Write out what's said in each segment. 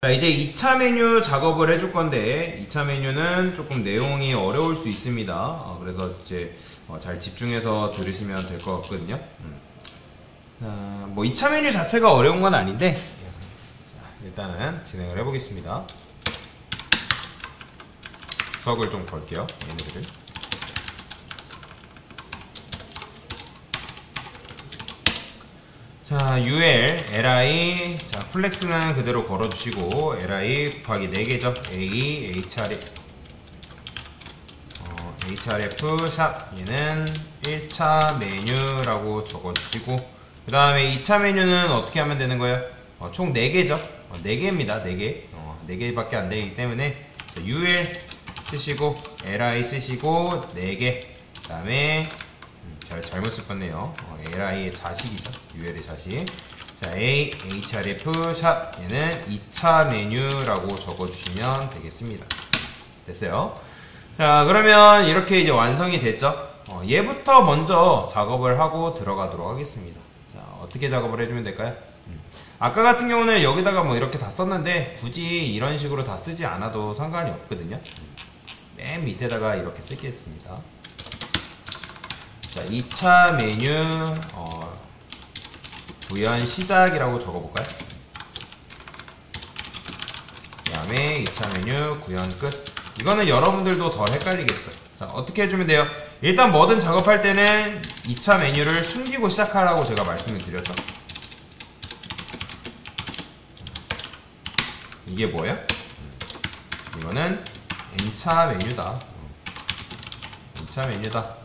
자, 이제 2차 메뉴 작업을 해줄 건데 2차 메뉴는 조금 내용이 어려울 수 있습니다. 그래서 이제 잘 집중해서 들으시면 될 것 같거든요. 뭐 2차 메뉴 자체가 어려운 건 아닌데 자, 일단은 진행을 해보겠습니다. 구석을 좀 걸게요. 얘네들을. 자, UL, LI, 자, 플렉스는 그대로 걸어주시고, LI 곱하기 4개죠. A, HRF, 샵. 얘는 1차 메뉴라고 적어주시고, 그 다음에 2차 메뉴는 어떻게 하면 되는 거예요? 총 4개죠. 4개입니다. 4개. 4개밖에 안 되기 때문에, UL 쓰시고, LI 쓰시고, 4개. 그 다음에, 잘못 썼네요. LI의 자식이죠. UL의 자식. 자, A, HRF, 샵. 얘는 2차 메뉴라고 적어주시면 되겠습니다. 됐어요. 자, 그러면 이렇게 이제 완성이 됐죠. 얘부터 먼저 작업을 하고 들어가도록 하겠습니다. 자, 어떻게 작업을 해주면 될까요? 아까 같은 경우는 여기다가 뭐 이렇게 다 썼는데 굳이 이런 식으로 다 쓰지 않아도 상관이 없거든요. 맨 밑에다가 이렇게 쓰겠습니다. 자, 2차 메뉴 구현 시작이라고 적어볼까요? 그 다음에 2차 메뉴 구현 끝. 이거는 여러분들도 더 헷갈리겠죠. 자, 어떻게 해주면 돼요? 일단 뭐든 작업할 때는 2차 메뉴를 숨기고 시작하라고 제가 말씀을 드렸죠. 이게 뭐예요? 이거는 N차 메뉴다. N차 메뉴다.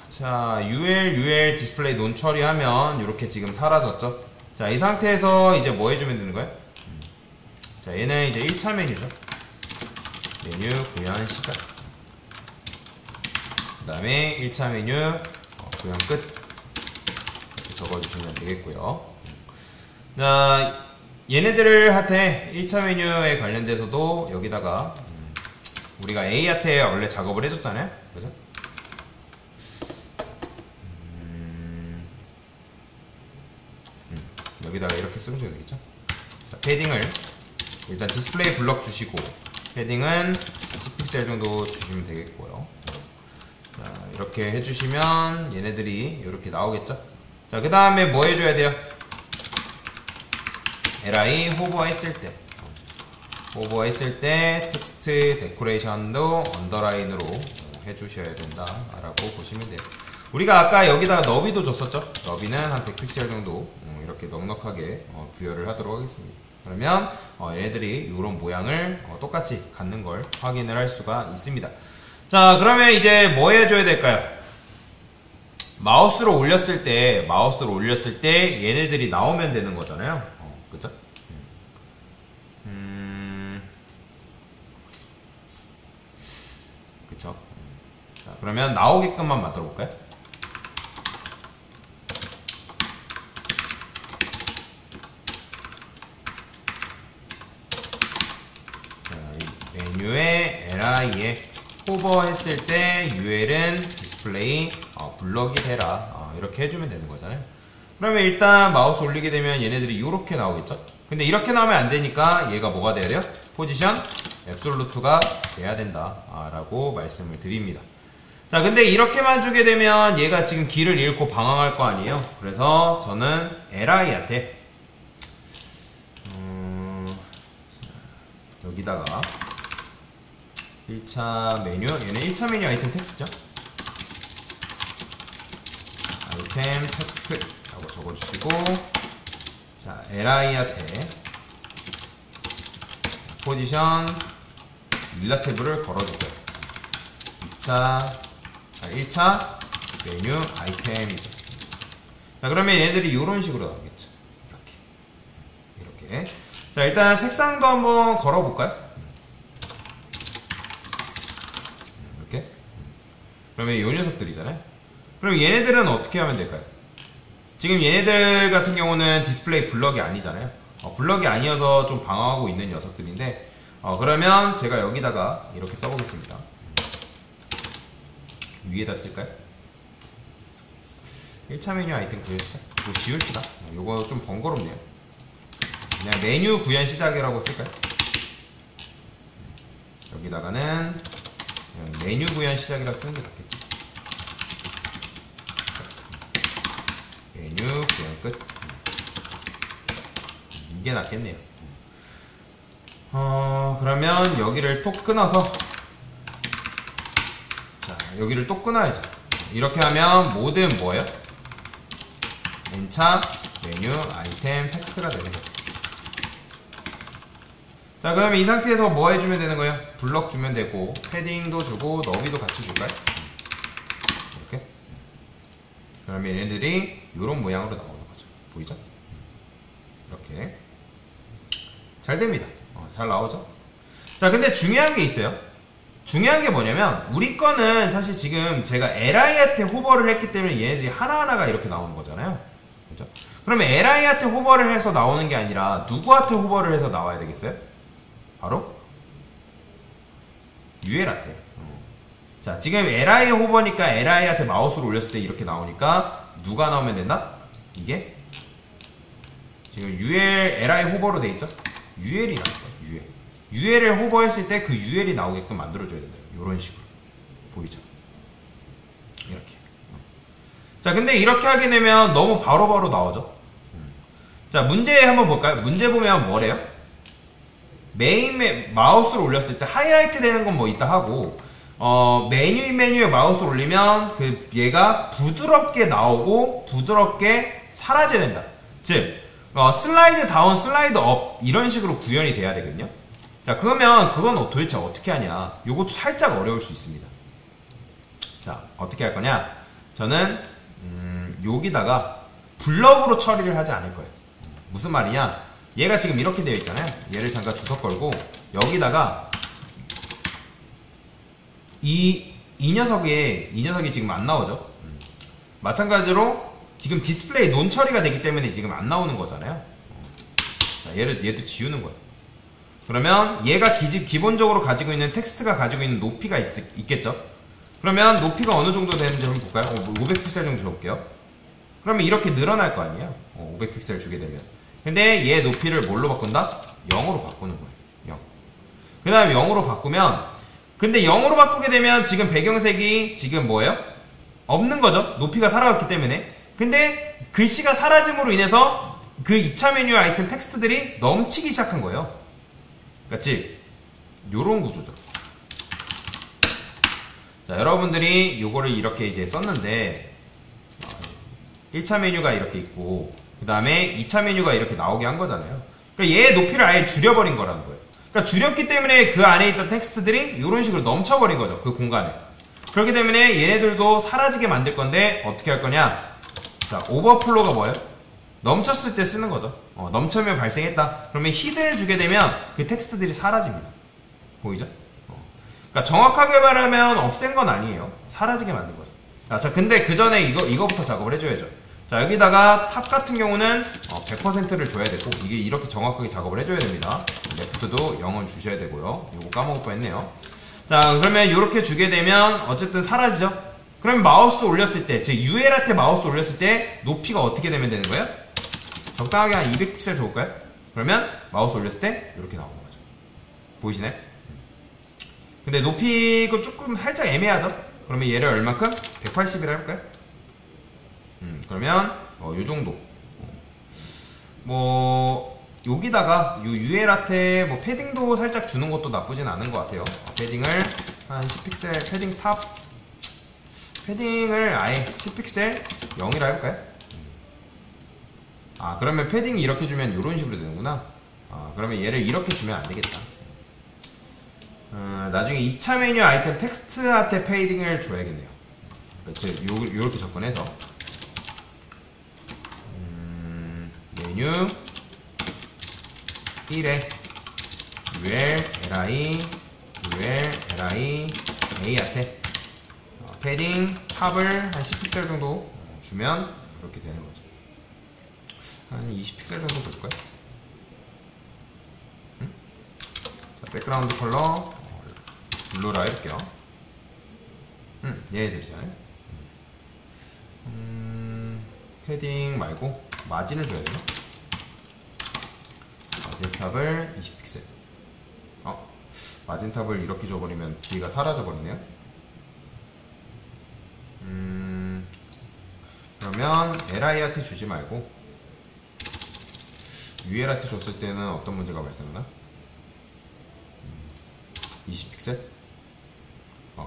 자, UL 디스플레이 논 처리하면 이렇게 지금 사라졌죠. 자, 이 상태에서 이제 뭐 해주면 되는 거예요? 자, 얘는 이제 1차 메뉴죠. 메뉴 구현 시작. 그 다음에 1차 메뉴 구현 끝. 이렇게 적어주시면 되겠고요. 자, 얘네들한테 1차 메뉴에 관련돼서도 여기다가 우리가 A한테 원래 작업을 해줬잖아요. 그죠? 여기다가 이렇게 쓰면 되겠죠? 자, 패딩을 일단 디스플레이 블럭 주시고 패딩은 10픽셀 정도 주시면 되겠고요. 자, 이렇게 해주시면 얘네들이 이렇게 나오겠죠? 자, 그 다음에 뭐 해줘야 돼요? LI 호버 했을 때 텍스트 데코레이션도 언더라인으로 해주셔야 된다 라고 보시면 돼요. 우리가 아까 여기다가 너비도 줬었죠? 너비는 한 100픽셀 정도 이렇게 넉넉하게 부여를 하도록 하겠습니다. 그러면 얘네들이 이런 모양을 똑같이 갖는 걸 확인을 할 수가 있습니다. 자, 그러면 이제 뭐 해줘야 될까요? 마우스로 올렸을 때 얘네들이 나오면 되는 거잖아요. 그죠? 그쵸? 자, 그러면 나오게끔만 만들어 볼까요? 메뉴에 LI에 호버 했을 때 UL은 디스플레이 블럭이 되라 이렇게 해주면 되는 거잖아요. 그러면 일단 마우스 올리게 되면 얘네들이 이렇게 나오겠죠. 근데 이렇게 나오면 안 되니까 얘가 뭐가 돼야 돼요? 포지션 앱솔루트가 돼야 된다 라고 말씀을 드립니다. 자, 근데 이렇게만 주게 되면 얘가 지금 길을 잃고 방황할 거 아니에요. 그래서 저는 LI한테 여기다가 1차 메뉴, 얘는 1차 메뉴 아이템 텍스트죠. 아이템 텍스트 라고 적어주시고, 자, LI한테 포지션 릴라티브를 걸어주고요. 1차 메뉴 아이템이죠. 자, 그러면 얘네들이 이런 식으로 나오겠죠. 이렇게. 자, 일단 색상도 한번 걸어볼까요? 이렇게. 그러면 이 녀석들이잖아요. 그럼 얘네들은 어떻게 하면 될까요? 지금 얘네들 같은 경우는 디스플레이 블럭이 아니잖아요. 블럭이 아니어서 좀 방황하고 있는 녀석들인데, 그러면 제가 여기다가 이렇게 써보겠습니다. 위에다 쓸까요? 1차 메뉴 아이템 구해주세요. 이거 지울시다. 이거 좀 번거롭네요. 그냥 메뉴 구현 시작이라고 쓸까요? 여기다가는 그냥 메뉴 구현 시작이라 쓰는 게 낫겠지. 메뉴 구현 끝. 이게 낫겠네요. 그러면 여기를 또 끊어서, 자, 여기를 또 끊어야죠. 이렇게 하면 모든 뭐예요? 엔차, 메뉴, 아이템, 텍스트가 되는 거죠. 자, 그러면 이 상태에서 뭐 해주면 되는 거예요? 블럭 주면 되고, 패딩도 주고, 너비도 같이 줄까요? 이렇게. 그러면 얘네들이 이런 모양으로 나오는 거죠. 보이죠? 이렇게. 잘 됩니다. 잘 나오죠? 자, 근데 중요한 게 있어요. 중요한 게 뭐냐면, 우리 거는 사실 지금 제가 li한테 호버를 했기 때문에 얘네들이 하나하나가 이렇게 나오는 거잖아요. 그죠? 그러면 li한테 호버를 해서 나오는 게 아니라, 누구한테 호버를 해서 나와야 되겠어요? 바로 UL한테. 자, 지금 li 호버니까 li한테 마우스를 올렸을 때 이렇게 나오니까 누가 나오면 된다? 이게 지금 li 호버로 돼 있죠? UL이 나올 거예요. UL을 호버했을 때 그 UL이 나오게끔 만들어줘야 된다. 이런 식으로. 보이죠? 이렇게. 자, 근데 이렇게 하게 되면 너무 바로바로 나오죠? 자, 문제 한번 볼까요? 문제 보면 뭐래요? 메인 마우스를 올렸을 때 하이라이트 되는 건 뭐 있다 하고, 메뉴에 마우스를 올리면 얘가 부드럽게 나오고 부드럽게 사라져야 된다. 즉, 슬라이드 다운, 슬라이드 업 이런 식으로 구현이 돼야 되거든요. 자, 그러면 그건 도대체 어떻게 하냐? 요것도 살짝 어려울 수 있습니다. 자, 어떻게 할 거냐? 저는 여기다가 블럭으로 처리를 하지 않을 거예요. 무슨 말이냐? 얘가 지금 이렇게 되어 있잖아요. 얘를 잠깐 주석 걸고 여기다가 이 녀석이 지금 안 나오죠? 마찬가지로 지금 디스플레이 논 처리가 되기 때문에 지금 안 나오는 거잖아요. 자, 얘도 지우는 거예요. 그러면 얘가 기본적으로 가지고 있는 텍스트가 가지고 있는 높이가 있겠죠? 그러면 높이가 어느 정도 되는지 한번 볼까요? 500픽셀 정도 줘볼게요. 그러면 이렇게 늘어날 거 아니에요? 500픽셀 주게 되면. 근데 얘 높이를 뭘로 바꾼다? 0으로 바꾸는 거예요. 0. 그 다음에 0으로 바꾸면, 근데 0으로 바꾸게 되면 지금 배경색이 지금 뭐예요? 없는 거죠? 높이가 살아갔기 때문에. 근데 글씨가 사라짐으로 인해서 그 2차 메뉴 아이템 텍스트들이 넘치기 시작한 거예요. 그치? 요런 구조죠. 자, 여러분들이 요거를 이렇게 이제 썼는데 1차 메뉴가 이렇게 있고 그 다음에 2차 메뉴가 이렇게 나오게 한 거잖아요. 그러니까 얘의 높이를 아예 줄여버린 거라는 거예요. 그러니까 줄였기 때문에 그 안에 있던 텍스트들이 이런 식으로 넘쳐버린 거죠. 그 공간에. 그렇기 때문에 얘네들도 사라지게 만들 건데 어떻게 할 거냐? 자, 오버플로가 뭐예요? 넘쳤을 때 쓰는 거죠. 넘쳐면 발생했다. 그러면 히든을 주게 되면 그 텍스트들이 사라집니다. 보이죠? 그러니까 정확하게 말하면 없앤 건 아니에요. 사라지게 만든 거죠. 자, 근데 그 전에 이거부터 작업을 해줘야죠. 자, 여기다가 탑 같은 경우는 100%를 줘야 되고, 이게 이렇게 정확하게 작업을 해줘야 됩니다. 레프트도 0을 주셔야 되고요. 이거 까먹을 뻔했네요. 자, 그러면 이렇게 주게 되면 어쨌든 사라지죠? 그러면 마우스 올렸을 때, 즉 UL한테 마우스 올렸을 때 높이가 어떻게 되면 되는 거예요? 적당하게 한 200픽셀 줘볼까요? 그러면 마우스 올렸을 때 이렇게 나오는 거죠. 보이시나요? 근데 높이가 조금 살짝 애매하죠? 그러면 얘를 얼만큼? 180이라 해볼까요? 그러면 요 정도. 뭐 여기다가 요 UL한테 뭐 패딩도 살짝 주는 것도 나쁘진 않은 것 같아요. 패딩을 한 10픽셀, 패딩 탑 패딩을 아예 10픽셀 0이라 해볼까요? 아, 그러면 패딩이 이렇게 주면 이런 식으로 되는구나. 그러면 얘를 이렇게 주면 안 되겠다. 나중에 2차 메뉴 아이템 텍스트한테 패딩을 줘야겠네요. 그러니까 요렇게 접근해서 메뉴 1에 UL, LI, UL, LI, A한테 패딩 탑을 한 10픽셀 정도 주면 이렇게 되는 거죠. 한 20픽셀 정도 줄까요? 자, 백그라운드 컬러 블루라 해볼게요. 얘네들이잖아요. 패딩 말고 마진을 줘야 되나? 위탑을 20픽셀. 마진탑을 이렇게 줘버리면 뒤가 사라져버리네요. 그러면 LI한테 주지 말고 UL한테 줬을 때는 어떤 문제가 발생하나? 20픽셀?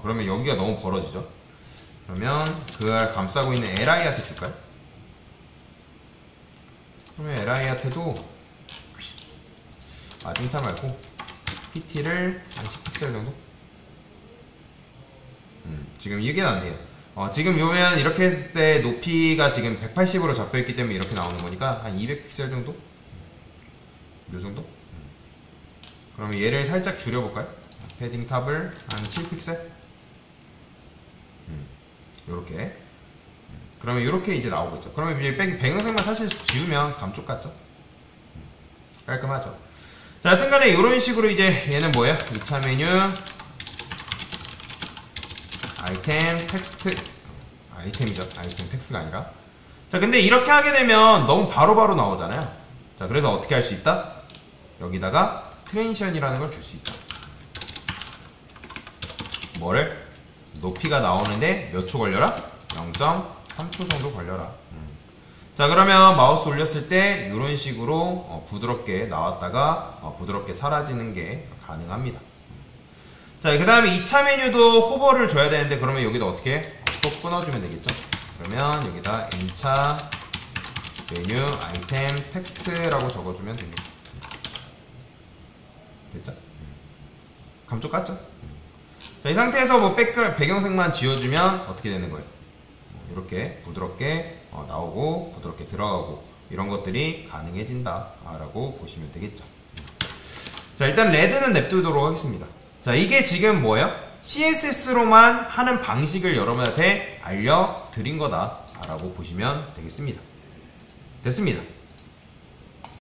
그러면 여기가 너무 벌어지죠? 그러면 그걸 감싸고 있는 LI한테 줄까요? 그러면 LI한테도 마진탑 말고 PT를 한 10픽셀 정도? 지금 이게 낫네요. 지금 보면 이렇게 했을 때 높이가 지금 180으로 잡혀있기 때문에 이렇게 나오는 거니까 한 200픽셀 정도? 요 정도? 그러면 얘를 살짝 줄여볼까요? 패딩 탑을 한 7픽셀? 요렇게. 그러면 요렇게 이제 나오겠죠. 그러면 이제 배경색만 사실 지우면 감쪽 같죠? 깔끔하죠. 자, 여튼간에 이런 식으로 이제 얘는 뭐예요? 2차 메뉴 아이템 텍스트 아이템이죠. 아이템 텍스트가 아니라. 자, 근데 이렇게 하게 되면 너무 바로바로 나오잖아요. 자, 그래서 어떻게 할 수 있다? 여기다가 트랜지션이라는 걸 줄 수 있다. 뭐를? 높이가 나오는데 몇 초 걸려라? 0.3초 정도 걸려라. 자, 그러면 마우스 올렸을 때 이런 식으로 부드럽게 나왔다가 부드럽게 사라지는 게 가능합니다. 자, 그 다음에 2차 메뉴도 호버를 줘야 되는데 그러면 여기다 어떻게 해? 또 끊어주면 되겠죠. 그러면 여기다 N차 메뉴 아이템 텍스트라고 적어주면 됩니다. 됐죠? 감쪽 같죠? 자, 이 상태에서 뭐 배경색만 지워주면 어떻게 되는 거예요? 이렇게 부드럽게 나오고 부드럽게 들어가고 이런 것들이 가능해진다 라고 보시면 되겠죠. 자, 일단 레드는 냅두도록 하겠습니다. 자, 이게 지금 뭐예요? CSS로만 하는 방식을 여러분한테 알려드린 거다 라고 보시면 되겠습니다. 됐습니다.